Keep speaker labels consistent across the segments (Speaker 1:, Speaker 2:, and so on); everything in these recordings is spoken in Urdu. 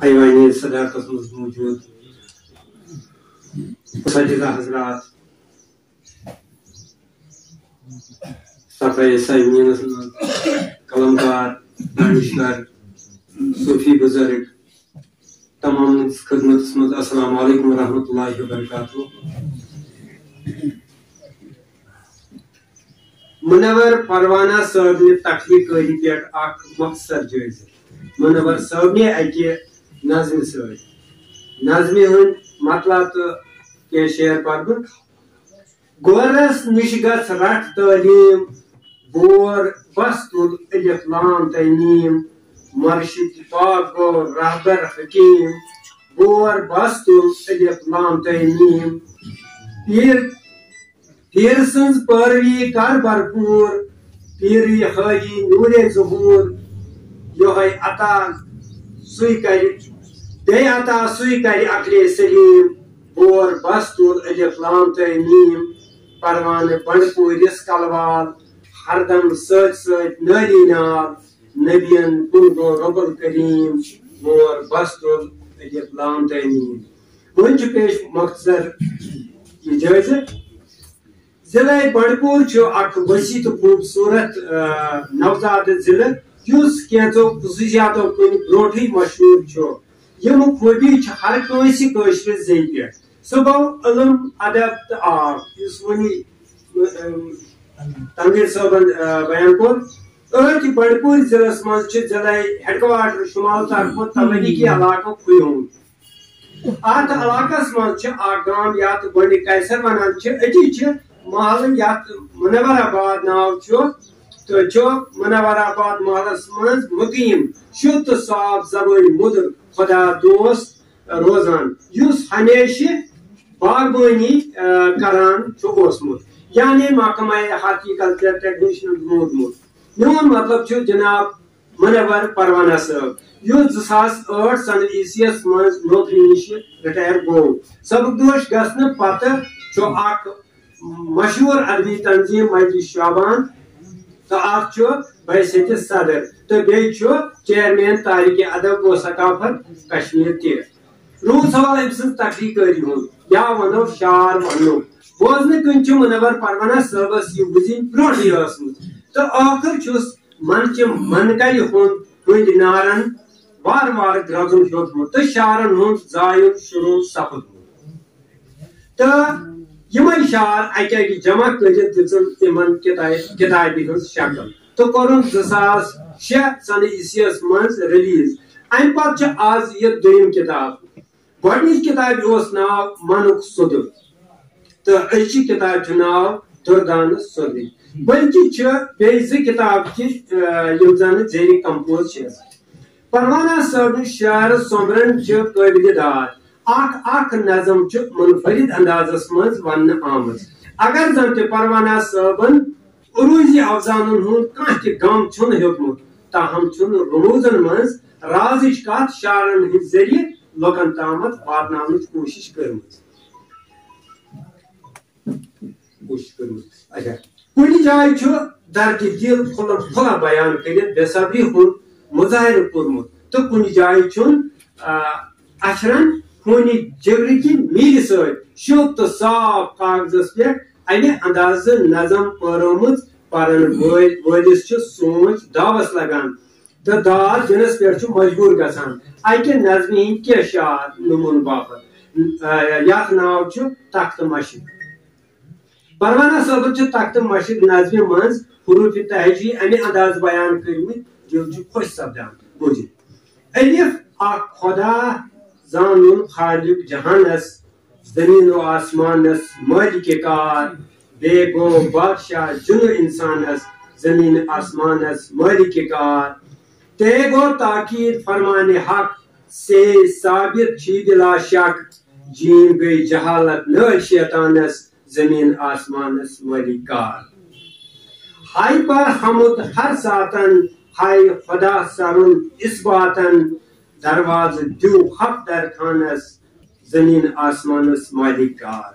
Speaker 1: ایوانی صداقت مز موجود اساتذہ حضرات صفائی سائمین قلمکار دانشور صوفی بزرگ تمام خدمت مز السلام علیکم ورحمۃ اللہ وبرکاتہ. منور پروانہ صاحب نے تخلیق کاری پہ اخ مختصر جائزہ. منور صاحب نے اکہ نظم نظم ہند مطلب تو کہ شعر پڑھ گورس نش گھ رٹ تعلیم بور بس تل الف لام تمیم مرشد پاک گو رہبر حکیم بور بس تل الف لام تمیم پیر سنز پروی کر بھرپور پیری حاجی نور ظہور یہ عطا سوئی کر بے عطا سوئی کر عقل سلیم بور بس تل الف لام تمیم پروانہ بنڈپورس کلوال ہردم ست ست ناری نال نبین کن گو رب الکریم بور بس تل الف لام تمیم. ون پیش مختصر یہ جائزہ. ضلع بنڈپور اخ وسیع تو خوبصورت نوزاد ضلع اس کینچو خصوصیاتوں کن بروٹھی مشہور. یم خوبی ہر کنس قشر زی پہ سہ گو علم ادب تو آب اس ونی تنویر صاحبن بیان کور. بنڈپور ضلع مز ضلع ہیڈ کوارٹر شمال طرف تبلیغی علاقہ کھوم. ات علاقس مز گام یت گوڈ کیسر ونان اتی محل یت منور آباد ناو تو منور آباد محلس مز مقیم شد تو صاف زبان مدر خدا دوست روزان اس ہمیشہ باغبانی کران اوسمت یعنی محکمہ ہارٹیکلچر ٹیکنیشن روزمت. میون مطلب جناب منور پروانہ صاحب یس 2008 سن عیسیس مز نوکری نش رٹائر گو. سبکدوش گھنہ پتہ اخ مشہور ادبی تنظیم مجلس شعبان تو اخ بحثیت صدر تو بیٚیہِ چیئرمین تاریخ ادب و ثقافت کشمیر تہ. روٗد سوال أمۍ سٕنٛز تخلیق کٲری ہُنٛد یا ونو شعر ونو بوزنہٕ کِنۍ منور پروانہ صٲبس یہ وٕزِنۍ برونٛٹھٕے ٲسمٕژ تہٕ ٲخر چھُس منچہِ منقلہِ ہُنٛد نارن وارٕ وارٕ درٛۄجُن ہیوٚتمُت تہٕ شعرن ہُنٛد زایُن شروع سپدمُت تہٕ یمن شعر اکہِ جمع کٔرِتھ دِژٕن تِمن کتابہِ ہٕنٛز شکل تہٕ کوٚرُن 2006 سنہٕ عیسیس منٛز ریلیز. امہِ پتہٕ چھِ آز یہِ دوٚیِم کتاب. گۄڈنِچ کتابہِ اوس ناو منُک سُدُر تہٕ أزچہِ کتابہِ چھُ ناو دُردانہٕ سوٚدٕے. بلکہِ چھِ بیٚیہِ 2 کتابہٕ تہِ یِم زن زیرِ کمپوز چھِ. پروانہ صٲبنہِ شعر سومبرن چھِ قٲبلہِ داد. اکھ نظم چھُ منفرد اندازس منٛز وننہٕ آمٕژ. اگر زن تہِ پروانہ صٲبن عروٗجی افزانن ہُنٛد کانٛہہ تہِ غم چھُنہٕ ہیوٚتمُت تاہم چھُنہٕ رموٗزن منٛز رازٕچ کتھ شعرن ہٕنٛدۍ ذٔریعہٕ لُکن تامتھ واتناونٕچ کوٗشش کٔرمٕژ. کُنہِ جایہِ چھُ درد دل کھُلا بیان کٔرِتھ بے صبری ہُنٛد مظٲہرٕ کوٚرمُت تہٕ کُنہِ جایہِ چھُن اچھرن خوٗنہِ جگرٕکہِ میٖلہِ سۭتۍ شوٚد تہٕ صاف کاغذس پٮ۪ٹھ امہِ اندازٕ نظم پٲرٲمٕژ. پرن وٲلِس چھُ سونٛچ داوس لگان تہٕ داد دِنس پٮ۪ٹھ چھُ مجبوٗر گژھان اکہِ نظمہِ ہٕنٛدۍ کینٛہہ شعر نموٗنہٕ باپتھ یتھ ناو چھُ تختہٕ مشق. پروانہ صٲبن چھِ تختہٕ مشق نظمہِ منٛز حروٗفِ تہجی امہِ اندازٕ بیان کٔرمٕتۍ دل چھُ خۄش سپدان بوٗزِتھ. الف اکھ خدا زانُن خالق جہانس زمین و آسمانس مالک کار بے گو بادشاہ جنو انسانس زمین آسمانس مالک کار تے گو تاکید فرمان حق سے ثابت چھی بلا شک جیم گئی جہالت نل شیطانس زمین آسمانس مالک کار. ہائی پر حمد ہر ساتن ہائی خدا سرن اس باتن درواز دیو حق در خانس زمین آسمانس مالک کار.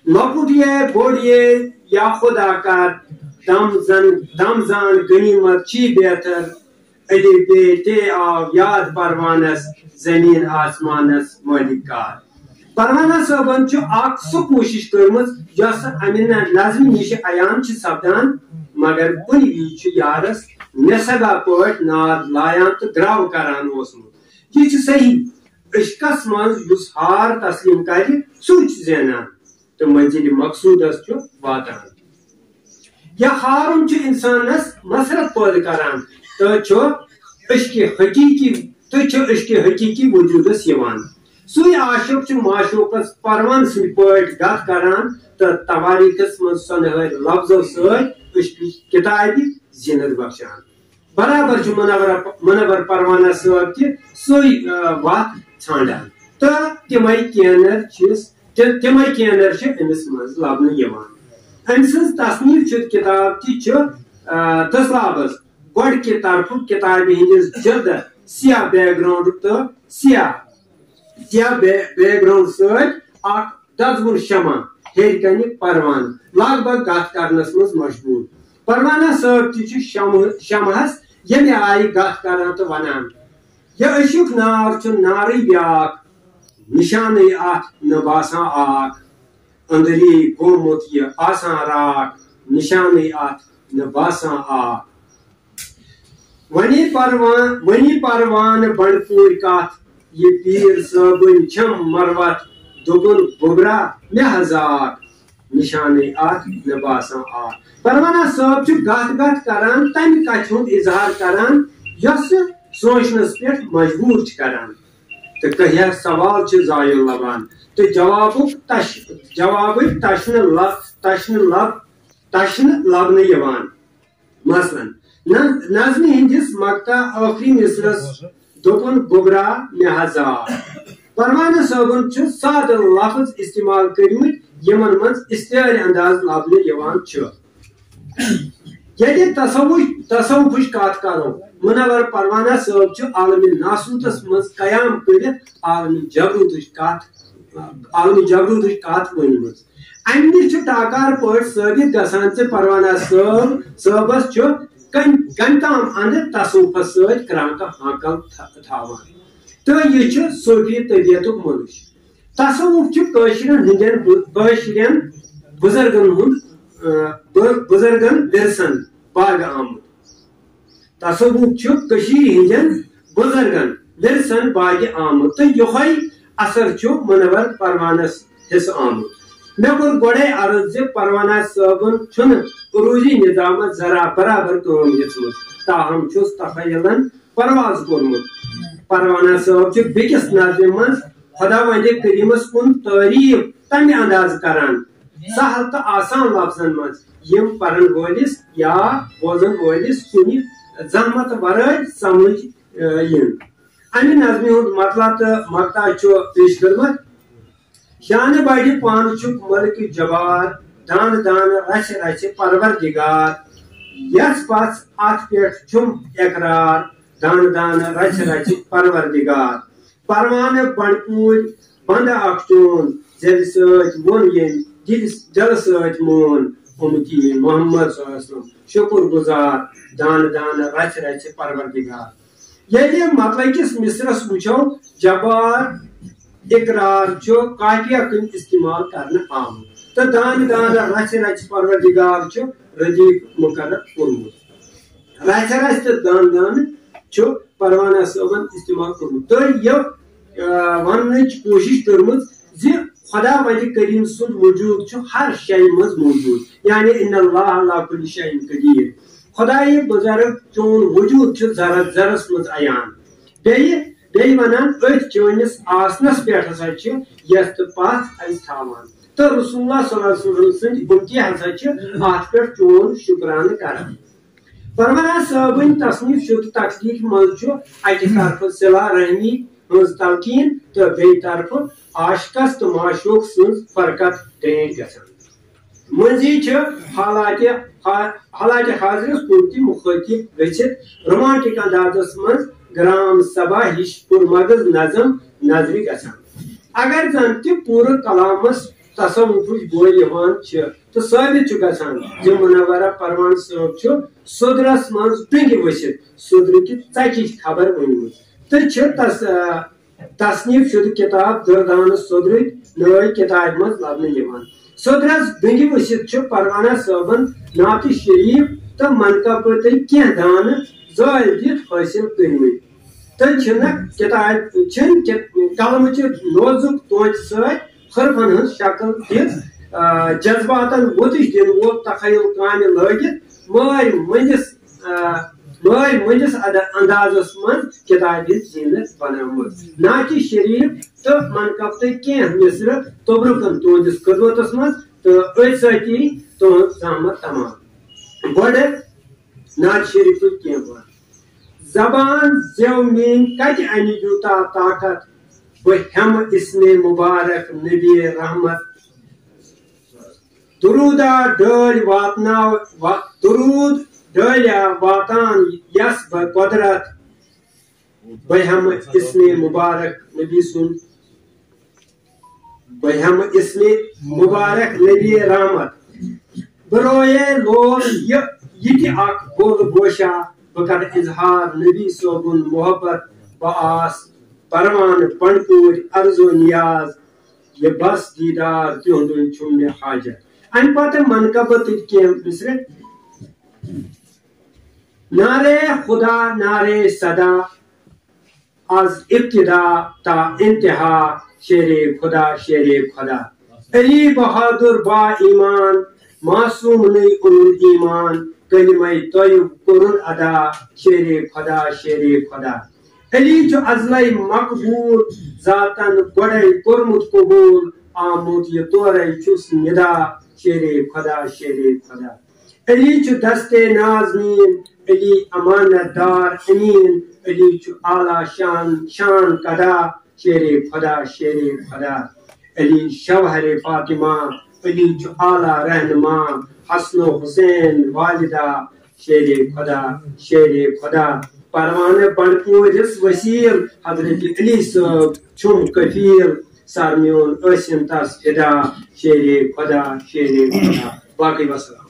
Speaker 1: لۄکُٹیے بوٚڑیے یا خدا کر دم زان غنیمت چھی بہتر علی بیٹے آو یاد پروانس زمین آسمانس مالک کار. پروانہ صٲبن سہ کوشش کرمز یس امہ نظم نش عیان سپدان مگر کن وز یارس نسگا پٹ ناد لایان تو گرو کران اوسمت. یہ صحیح عشقس مز ہار تسلیم کر سہ زینان تو منزل مقصودس واتان. یہ ہارن انسانس مسرت پید کران تو عشق حقیقی وجودس یوان. سوی عاشق معشوقس پروان سند پٹ گت کران تو تواریخس من سنہر لفظو ست عشق کتاب زینت بخشان. برابر منور پروانہ صٲب تہ سوی وت ژھانڈان تو تمے کینر امس مز لبنہ یوان. أمۍ سٕنٛز تصنیف کتاب تہ دسلابس گۄڈ کہ طرف کتابہ ہندس جلد سیاہ بیک گراؤنڈ تو سیاہ بیک گراؤنڈ ست دزوُن شمع ہیٚرِ کنہِ پروان لگ بھگ گتھ کرنس مز مشغول. پروانہ صٲب تہ شمعس ییٚمہِ آیہِ گتھ کران تو ونان یہ عشق نار نارٕے بیاکھ نشانے اتھ نہ باسان آکھ اندری گومت یہ آسان راک نشانے اتھ نہ باسان آکھ. ونی پروان بنڈپور کت یہ پیر صٲبن چھم مروت دوٚپُن گوبرا مےٚ حظ آکھ نشانے اتھ نہ باسان آکھ. پروانہ صٲب گتھ کران تمہِ کتھِ ہُنٛد اظہار کران یۄس سوچنس پٮ۪ٹھ مجبور کران تو کہیا سوال زایل لبان تو جوابک تشن لبنہ یوان. مثلاً نظم ہندس مقطع آخری مصرس دوپن گوبرا مےٚ حظ آو. پروانہ صٲبن سادٕ لفظ استعمال کرمت یمن مز استعارِ انداز لبنہ یوان. ییٚلہِ تصوفٕچ کتھ کرو منور پروانہ صٲب عالمی ناسوتس مز قیام کرتھ عالمی جبروتٕچ کتھ ؤنمٕژ. امہِ نش ٹاکار پٲٹھۍ ثٲبت گژھان پروانہ صٲبس کمہِ تام اندٕ تصوفس سۭتۍ کرانٛکہٕ ہانکل تھاوان تہٕ یہِ چھُ صوفی طبیعتُک منش. تصوف کٲشرین بزرگن ورثن باغ آمت. تصوف ہندین بزرگن ورثن باغ آمت تو یہ اثر منور پروانس حصہ آمت. مے کور گوڑے عرض پروانہ صٲبن عروجی نظام ذرا برابر کٲم ہیژمٕژ تاہم چھُس تخیلن پرواز کورمُت. پروانہ صٲب بیٚکِس نظمہِ منٛز خدا وند کریمس کُن تعریف تمہِ انداز کران سہل تو آسان لفظن مز یم پرن وٲلِس یا بوزن وٲلِس کُنہِ زحمت ورٲے سمجھ ین. امہِ نظمہِ ہُنٛد مطلب تہٕ مقطع پیش کرمت. شانہ بڑِ پانہٕ چھُکھ ملک جبار دان رچھ پروردگار یس پژھ اتھ پٮ۪ٹھ چھُم اقرار دان رچھ پروردگار. پروانہ بنڈپور بند اکھ چون زیلہِ سۭتۍ ووٚن ییٚمۍ دلہٕ سۭتۍ مون امتی محمد صلی اللہ علیہ وسلم شکر گزار دان رچھ پروردگار. ییٚلہِ مطلب کس مصرس وچھو جبار اقرار قافیہ کن استعمال کرنے آمت تو دان رچھ پروردگار ردیف مقرر کورمت. رچھ تو دان پروانہ صٲبن استعمال کورمت تو یہ وننٕچ کوشش کرمت خدا وند کریم سند وجود ہر شے مز موجود یعنی ان اللہ علی کل شیء قدیر. خدائے بزرگ چون وجود ذرس ذرس مز عیان. بیٚیہِ ونان أتھۍ چٲنِس آسنس پٮ۪ٹھ ہسا یس تہٕ پژھ اَسہِ تھاوان تہٕ رسول اللہ صلی اللہ علیہ وسلم سٕنٛدۍ اُمتی ہسا اتھ پٮ۪ٹھ چون شکرانہٕ کران. پروانہ صٲبٕنۍ تصنیف تخلیق مز اکہِ طرفہٕ صلہ رحمی ہٕنٛز تلقین تو بیٚیہِ طرفہٕ عاشقس تو معشوق سٕنٛز فرقت ٹرینڈ گژھان. مٔنٛزی حالاتِ حاضرس کُن تہِ مُخٲطب گٔژھِتھ رومانٹک اندازس منٛز گرام صبا ہش پُرمغز نظم نظرِ گژھان. اگر زن تہِ پوٗرٕ کلامس تصوف بوے یوان تو ثابت گژھان ز منورہ پروان صٲب سودرس مز ڈنگہ ؤسِتھ سودرٕ کہ ژکِچ خبر ؤنمٕژ تہٕ تصنیف شدہ کتاب دردان سودرٕچ نٲے کتاب مز لبنہٕ یوان سودرس ڈنگہ ؤسِتھ پروانہ صٲبن نعت شریف تو منقبہ تہ کینٛہہ دانہ زٲلۍ دِتھ حٲصِل کٔرمٕتۍ تہٕ کتاب قلمٕچہِ نوزُک توتہِ سۭتۍ حرفن ہٕنٛز شکل دِتھ جذباتن وۄتٕش دِنہٕ وول تخیل کامہِ لٲگِتھ مٲرۍ مٔنٛدِس اندازس منٛز کتابہِ ہٕنٛز زیٖنت بنٲومٕژ نعتِ شریف تہٕ منقب تہٕ کینٛہہ مصرٕ توبرُکن تُہنٛدِس خدمتس منٛز تہٕ أتھۍ سۭتی تُہنٛز زحمت تمام گۄڈٕ نعتِ شریفٕچ کینٛہہ بٲتھ زبان زیو میٛٲنۍ کتہِ انہِ یوٗتاہ طاقت بہٕ ہٮ۪مہٕ اسمِ مُبارک نبی رحمت درودہ درود ڈٲلیا واتان یس بہٕ قۄدرت بہٕ ہٮ۪مہٕ اسمِ مُبارک نبی سُنٛد بہٕ ہٮ۪مہٕ اسمِ مُبارک نبی رحمت بہٕ رویے لول یہِ تہِ اکھ گول گوشا بہٕ کرٕ اظہار نبی صٲبُن محبت بہٕ آس پروانہٕ پنڈپوٗرۍ عرضو نیاز یہ بس دیدار تہنٛدُے چھُم مےٚ حاجت امہِ پتہٕ منقبہٕ تہٕ کینٛہہ مصرٕ نعرے خدا نعرے صدا از ابتدا تا انتہا شیر خدا علی بہادر با ایمان معصوم نئی ایمان کلمہ طیب کرن ادا شیر خدا علی چھُ ازلے مقبول ذاتن گۄڈے کوٚرمُت قبول آمُت یہِ تورے چھُس ندا شیر خدا علی چھُ دستے نازنین علی امانت دار امین علی چھُ اعلیٰ شان کدا شیر خدا علی شوہر فاطمہ علی چھُ اعلیٰ رہنما حسن و حسین والدہ شیر خدا پروانہ بنڈپورِس وسیل حضرت علی صٲب چھُم کفیل سر میون ٲسِن تس فدا شیر خدا باقی وسلام